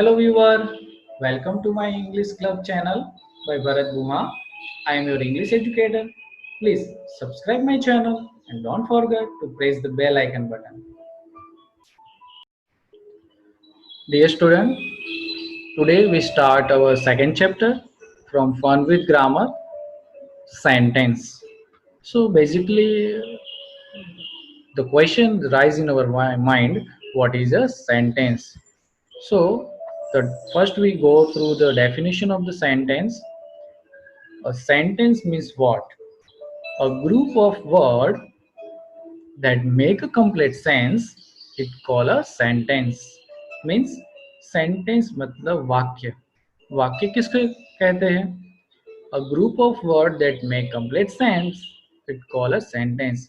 Hello viewer, welcome to my English Club channel by Bharat Bhuma. I am your English educator. Please subscribe my channel and don't forget to press the bell icon button. Dear student, today we start our second chapter from Fun with Grammar Sentence. So basically the question rise in our mind, what is a sentence? So the first we go through the definition of the sentence. A sentence means what? A group of words that make a complete sense. It called a sentence. Means sentence मतलब वाक्य. वाक्य किसको कहते हैं? A group of words that make complete sense. It called a sentence.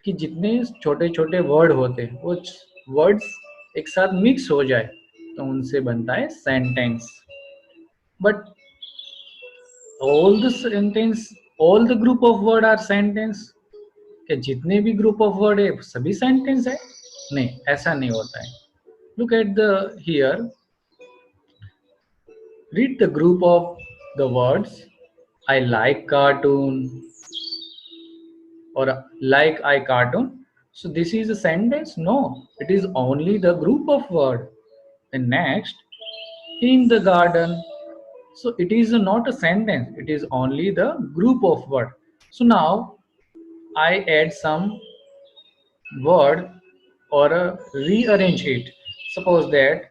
कि जितने छोटे छोटे वर्ड होते हैं वो वर्ड्स एक साथ मिक्स हो जाए तो उनसे बनता है sentence. But all the group of word are sentence. कि जितने भी ग्रुप ऑफ वर्ड है सभी सेंटेंस है? नहीं, ऐसा नहीं होता है. Look at the here, read the group of the words. I like cartoon or like I cartoon. So this is a sentence? No, it is only the group of word. And next, in the garden. So it is not a sentence, it is only the group of word. So now I add some word or rearrange it. Suppose that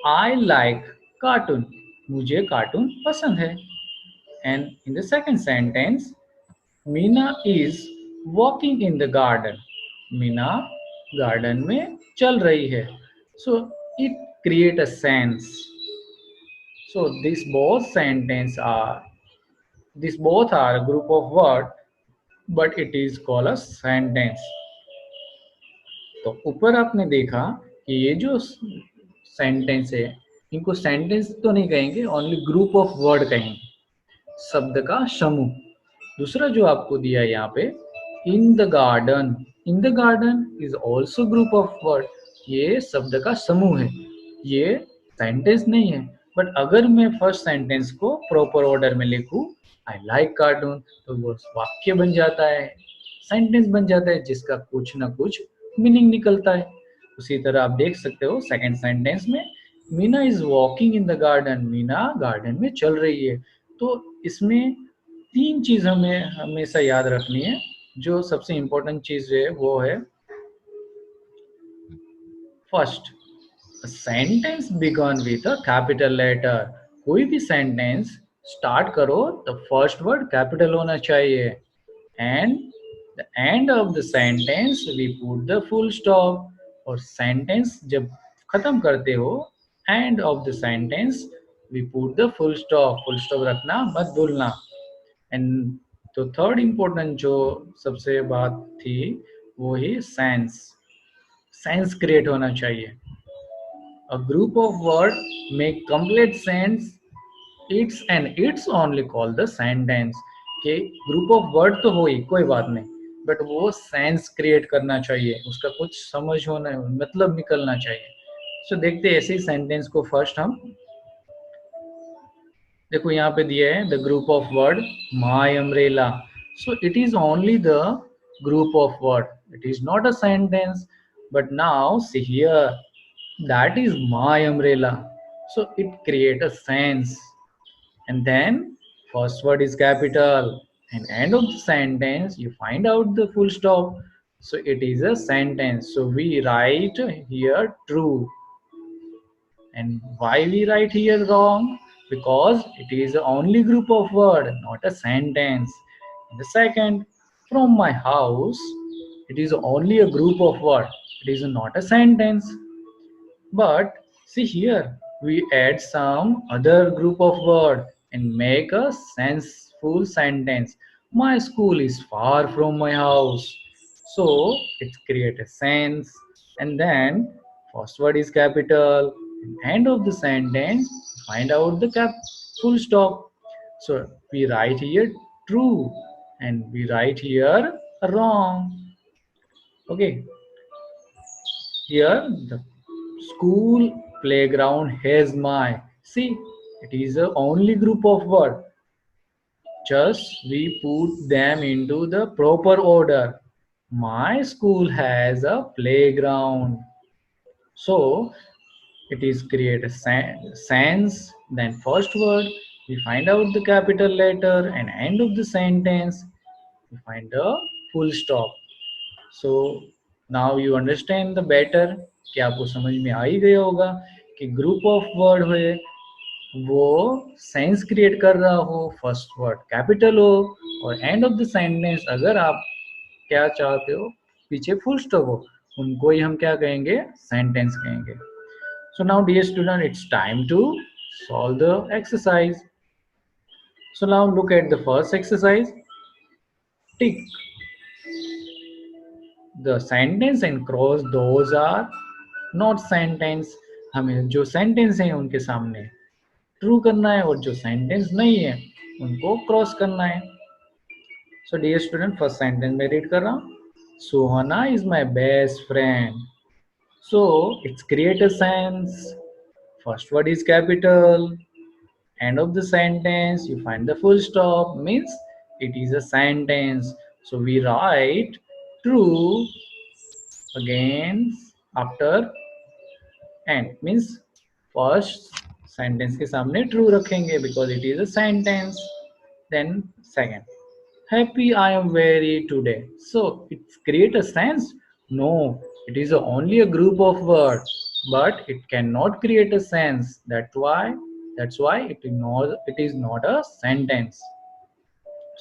I like cartoon. मुझे cartoon पसंद है. And in the second sentence, Meena is walking in the garden. Meena garden में चल रही है. So it create a sense. So these both are a group of word, but it is called a sentence. तो ऊपर आपने देखा कि ये जो सेंटेंस है इनको सेंटेंस तो नहीं कहेंगे, ओनली ग्रुप ऑफ वर्ड कहेंगे, शब्द का समूह. दूसरा जो आपको दिया है यहाँ पे, in the garden. In the garden is also group of word. ये शब्द का समूह है, ये सेंटेंस नहीं है. बट अगर मैं फर्स्ट सेंटेंस को प्रॉपर ऑर्डर में लिखूं, आई लाइक कार्टून, तो वो वाक्य बन जाता है, सेंटेंस बन जाता है जिसका कुछ ना कुछ मीनिंग निकलता है. उसी तरह आप देख सकते हो सेकंड सेंटेंस में, Meena is walking in the garden. Meena garden में चल रही है. तो इसमें तीन चीज हमें हमेशा याद रखनी है. जो सबसे इंपॉर्टेंट चीज है वो है, first, sentence begin with a capital letter. कोई भी सेंटेंस स्टार्ट करो तो फर्स्ट वर्ड कैपिटल होना चाहिए. And the end of the sentence we put the full stop. और सेंटेंस जब खत्म करते हो, end of the sentence we put the full stop. Full stop रखना मत भूलना. एंड तो थर्ड इम्पोर्टेंट जो सबसे बात थी वो ही सेंस. सेंस क्रिएट होना चाहिए. A group of words make complete sense. It's only called the sentence. कि ग्रुप ऑफ वर्ड तो हो ही कोई बात नहीं, बट वो सेंस क्रिएट करना चाहिए, उसका कुछ समझ होना, मतलब निकलना चाहिए. सो देखते हैं ऐसे ही सेंटेंस को. फर्स्ट हम देखो यहाँ पे दिया है the group of word my umbrella. So it is only the group of word, it is not a sentence. But now see here, that is my umbrella, so it create a sense. And then first word is capital, and end of the sentence you find out the full stop, so it is a sentence. So we write here true. And why we write here wrong? Because it is only group of word, not a sentence. And the second, from my house, it is only a group of word, it is not a sentence. But see here, we add some other group of word and make a senseful sentence. My school is far from my house. So it create a sense. And then first word is capital. And end of the sentence, find out the full stop. So we write here true and we write here wrong. Okay. Here the school playground has my. See, it is a only group of word. Just we put them into the proper order. My school has a playground. So it is create a sense. Then first word we find out the capital letter and end of the sentence we find a full stop. So now you understand the better कि आपको समझ में आ ही गया होगा कि group of word हुए वो sense create कर रहा हो, फर्स्ट वर्ड कैपिटल हो और एंड ऑफ द सेंटेंस अगर आप क्या चाहते हो पीछे फुल स्टॉप हो, उनको ही हम क्या कहेंगे, सेंटेंस कहेंगे. So now dear student, it's time to solve the exercise. So now look at the first exercise. Tick the sentence and cross those are not sentence. हमें जो सेंटेंस है उनके सामने ट्रू करना है और जो सेंटेंस नहीं है उनको क्रॉस करना है. So dear student first sentence में रीड कर रहा हूँ. Suhana is my best friend. So it's create a sense. First word is capital. End of the sentence you find the full stop means it is a sentence. So we write true again after end means first sentence के सामने true रखेंगे because it is a sentence. Then second, happy I am very today. So it create a sense. No, it is only a group of words but it cannot create a sense. That's why it is not a sentence.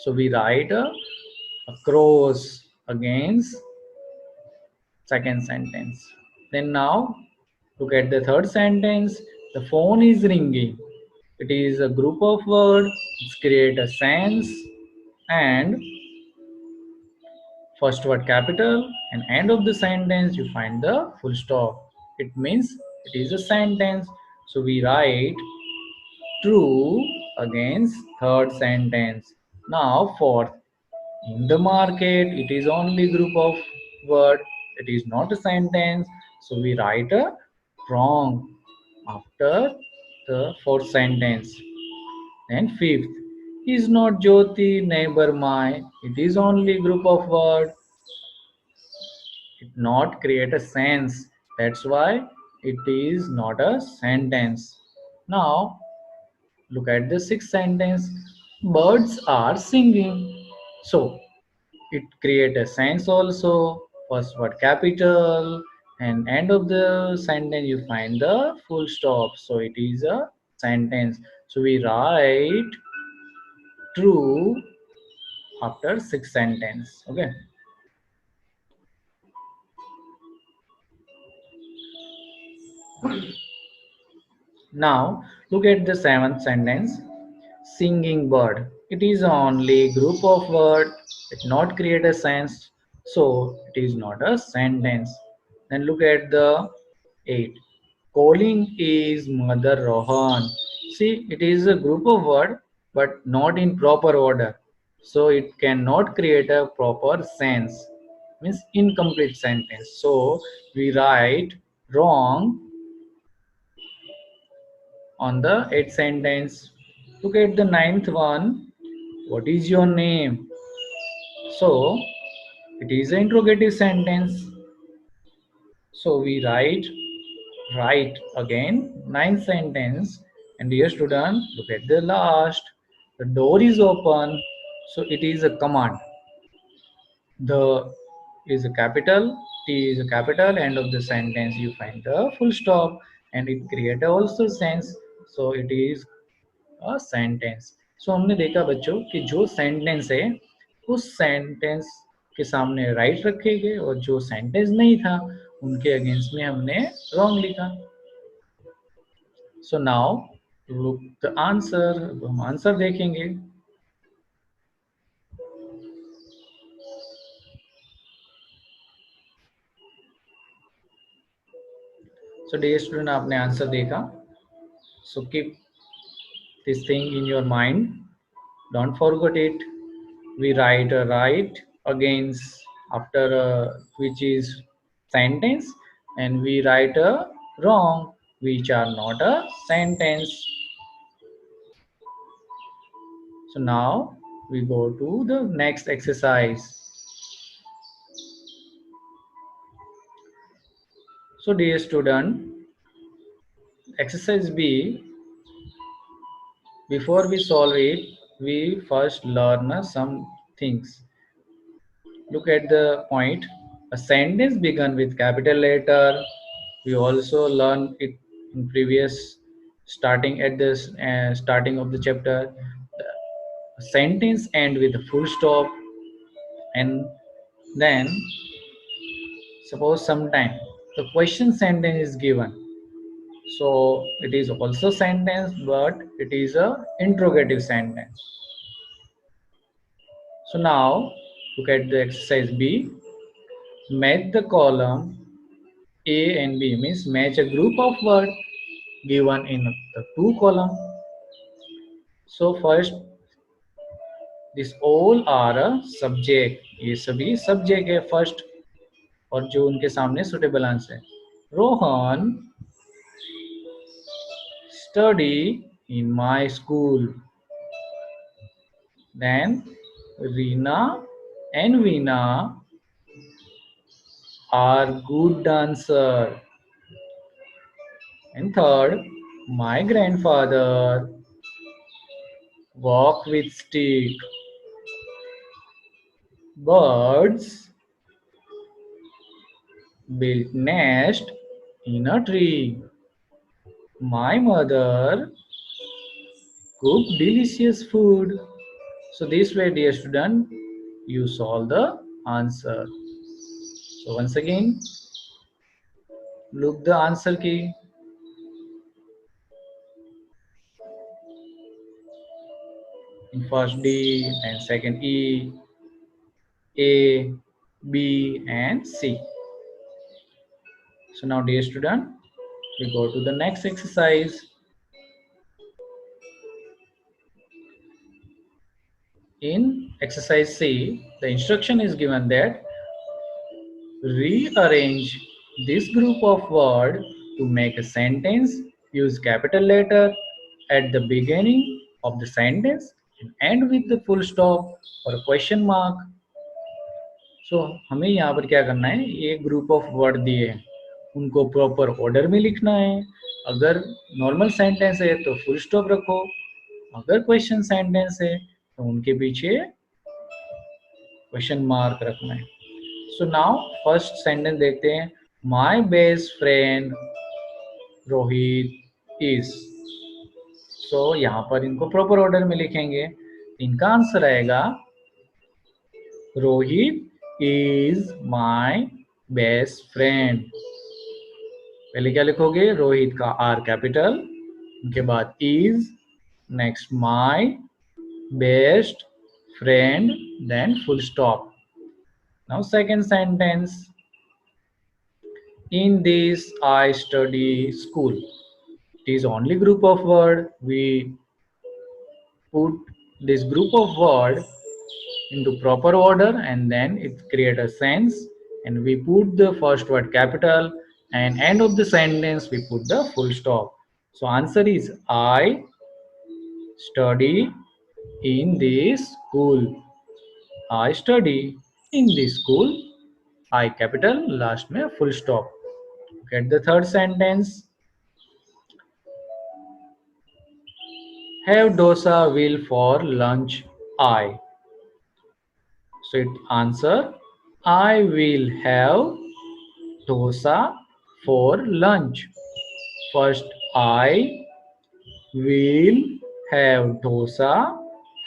So we write a cross against second sentence. Then now look at the third sentence. The phone is ringing. It is a group of words. It's create a sense and first word capital and end of the sentence you find the full stop. It means it is a sentence. So we write true against third sentence. Now fourth, in the market it is only group of word. It is not a sentence. So we write a wrong after the fourth sentence. Then fifth, is not Jyoti neighbor my. It is only group of word. It not create a sense. That's why it is not a sentence. Now look at the sixth sentence. Birds are singing. So it create a sense also. First word capital and end of the sentence you find the full stop. So it is a sentence. So we write true after sixth sentence. Okay. Now look at the seventh sentence. Singing bird. It is only group of word. It not create a sense. So it is not a sentence. Then look at the eight. Calling is Mother Rohan. See, it is a group of word but not in proper order. So it cannot create a proper sense. Means incomplete sentence. So we write wrong on the eighth sentence. Look at the ninth one. What is your name? So it is an interrogative sentence. So we write again ninth sentence. And dear student, look at the last. The door is open. So it is a command. The is a capital, T is a capital, end of the sentence you find the full stop and it create also sense. So it is a sentence. So हमने देखा बच्चों कि जो sentence है उस sentence के सामने right रखे गए और जो सेंटेंस नहीं था उनके अगेंस्ट में हमने रॉन्ग लिखा. So now look the answer. हम आंसर देखेंगे. सो डियर स्टूडेंट आपने आंसर देखा. So keep this thing in your mind, don't forget it. We write a right against after which is sentence and we write a wrong which are not a sentence. So now we go to the next exercise. So dear student, exercise B, before we solve it, we first learn some things. Look at the point. A sentence begun with capital letter. We also learned it in previous starting at this starting of the chapter. A sentence end with a full stop, and then suppose sometime the question sentence is given. So it is also sentence, but it is a interrogative sentence. So now look at the exercise B. Match the column A and B, means match a group of words given in the two column. So first, this all are a subject. ये सभी subject है first, और जो उनके सामने suitable answer है. Rohan study in my school. Then Reena and Veena are good dancer. And third, my grandfather walk with stick. Birds build nest in a tree. My mother cook delicious food. So this way, dear student, you solve the answer. So once again, look the answer key. In first D and second E, A, B and C. So now dear student, we go to the next exercise. In exercise C, the instruction is given that rearrange this group of words to make a sentence. Use capital letter at the beginning of the sentence and end with the full stop or a question mark. So हमें यहाँ पर क्या करना है, ये group of word दिए हैं, उनको प्रॉपर ऑर्डर में लिखना है. अगर नॉर्मल सेंटेंस है तो फुल स्टॉप रखो, अगर क्वेश्चन सेंटेंस है तो उनके पीछे क्वेश्चन मार्क रखना है. सो नाउ फर्स्ट सेंटेंस देखते हैं. My best friend Rohit is. So यहाँ पर इनको प्रॉपर ऑर्डर में लिखेंगे. इनका आंसर आएगा Rohit is my best friend. पहले क्या लिखोगे, रोहित का आर कैपिटल, उनके बाद is, next my best friend, then full stop. Now second sentence. In this I study school. It is only group of word. We put this group of word into proper order and then it create a sense, and we put the first word capital and end of the sentence we put the full stop. So answer is I study in this school. I study in this school. I capital, last में full stop. Get the third sentence. Have dosa will for lunch I. So it answer I will have dosa for lunch. First I will have dosa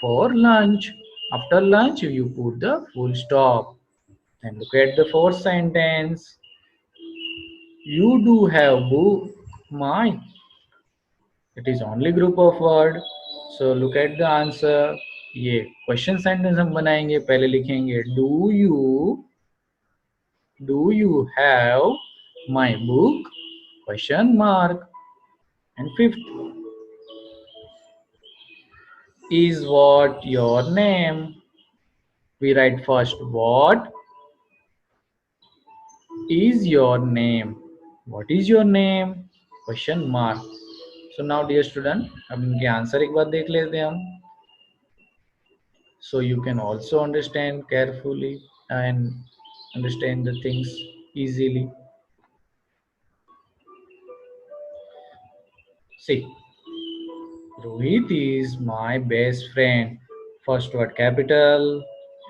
for lunch. After lunch you put the full stop. And look at the fourth sentence. You do have book my. It is only group of word. So look at the answer. ये question sentence हम बनाएंगे. पहले लिखेंगे do you have my book question mark. And fifth, is what your name. We write first what is your name. What is your name? Question mark. So now dear student, अब इनके answer एक बार देख लेते हैं हम. So you can also understand carefully and understand the things easily. See, Rohit is my best friend. First word capital,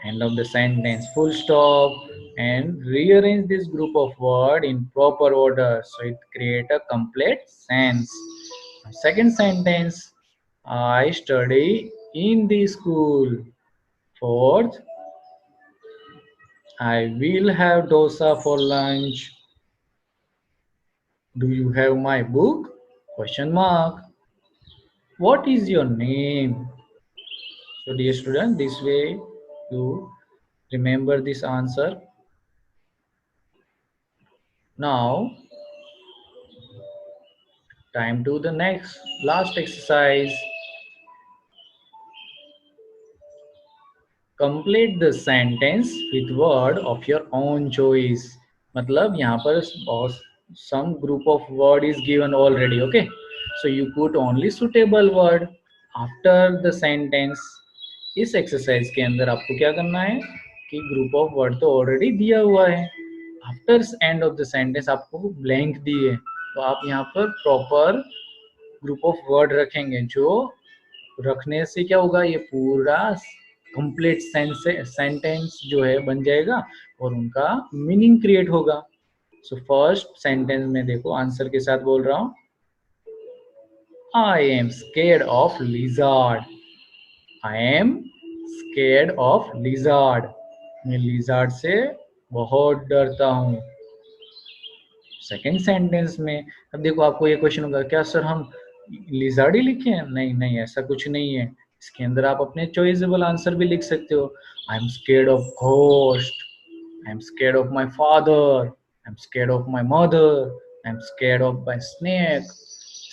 end of the sentence full stop, and rearrange this group of word in proper order so it create a complete sense. Second sentence, I study in the school. Fourth, I will have dosa for lunch. Do you have my book? Question mark. What is your name? So dear student, this way you remember this answer. Now, time to the next last exercise. Complete the sentence with word of your own choice. मतलब यहाँ पर बहुत some group of word is given already. Okay, so you put only suitable word after the sentence. इस exercise के अंदर आपको क्या करना है कि ग्रुप ऑफ वर्ड तो ऑलरेडी दिया हुआ है, after and of the sentence आपको ब्लैंक दिए, तो आप यहाँ पर प्रॉपर ग्रुप ऑफ वर्ड रखेंगे. जो रखने से क्या होगा, ये पूरा कंप्लीट सेंटेंस जो है बन जाएगा और उनका मीनिंग क्रिएट होगा. सो फर्स्ट सेंटेंस में देखो आंसर के साथ बोल रहा हूँ, I am scared of lizard. I am scared of lizard. मैं लिजार्ड से बहुत डरता हूँ. सेकेंड सेंटेंस में अब देखो आपको ये क्वेश्चन होगा, क्या सर हम लिजार्ड ही लिखे हैं? नहीं नहीं, ऐसा कुछ नहीं है. इसके अंदर आप अपने चॉइसेबल आंसर भी लिख सकते हो. I am scared of ghost. I am scared of my father. I am scared of my mother. I am scared of my snake.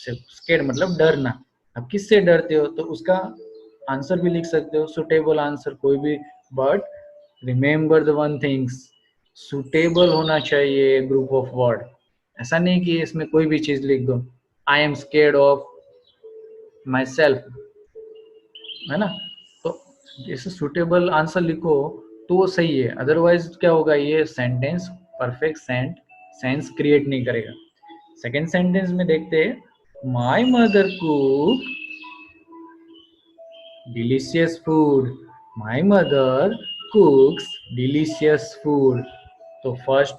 Scared मतलब डरना. अब किससे डरते हो तो उसका आंसर भी लिख सकते हो, सुटेबल आंसर कोई भी. But remember the one things, suitable होना चाहिए ग्रुप ऑफ वर्ड. ऐसा नहीं कि इसमें कोई भी चीज लिख दो. I am scared of my self, है ना, तो जैसे सुटेबल आंसर लिखो तो वो सही है. अदरवाइज क्या होगा, ये सेंटेंस परफेक्ट सेंस क्रिएट नहीं करेगा. सेकेंड सेंटेंस में देखते हैं, my mother cook delicious food. My mother कुक्स delicious food. तो फर्स्ट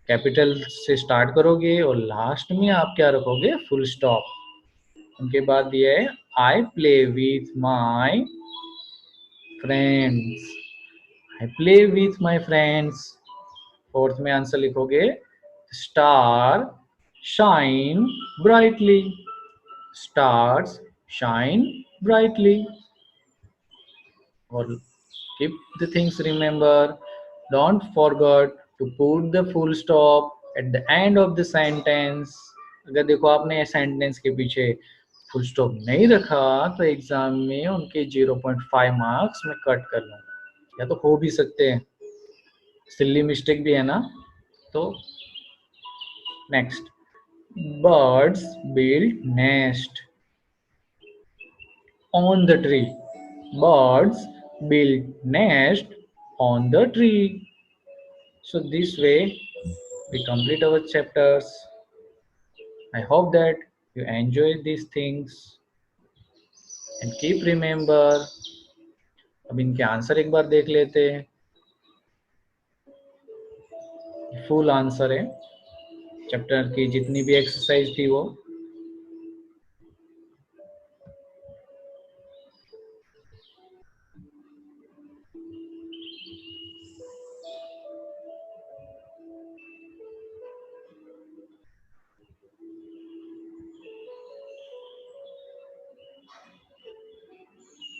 कैपिटल से स्टार्ट करोगे और लास्ट में आप क्या रखोगे, फुल स्टॉप. उनके बाद दिया है, I play with my friends. I play with my friends. Fourth में आंसर लिखोगे, star shine brightly. Stars shine brightly. और keep the things remember, don't forget to put the full stop at the end of the sentence. अगर देखो आपने sentence के पीछे full stop नहीं रखा तो एग्जाम में उनके 0.5 मार्क्स में कट कर लूंगा, या तो हो भी सकते हैं, सिली मिस्टेक भी है ना. तो next, birds build nest on the tree. Birds build nest on the tree. So this way we complete our chapters. I hope that you enjoy these things and keep remember. अब इनके answer एक बार देख लेते हैं. Full answer है chapter की जितनी भी एक्सरसाइज थी वो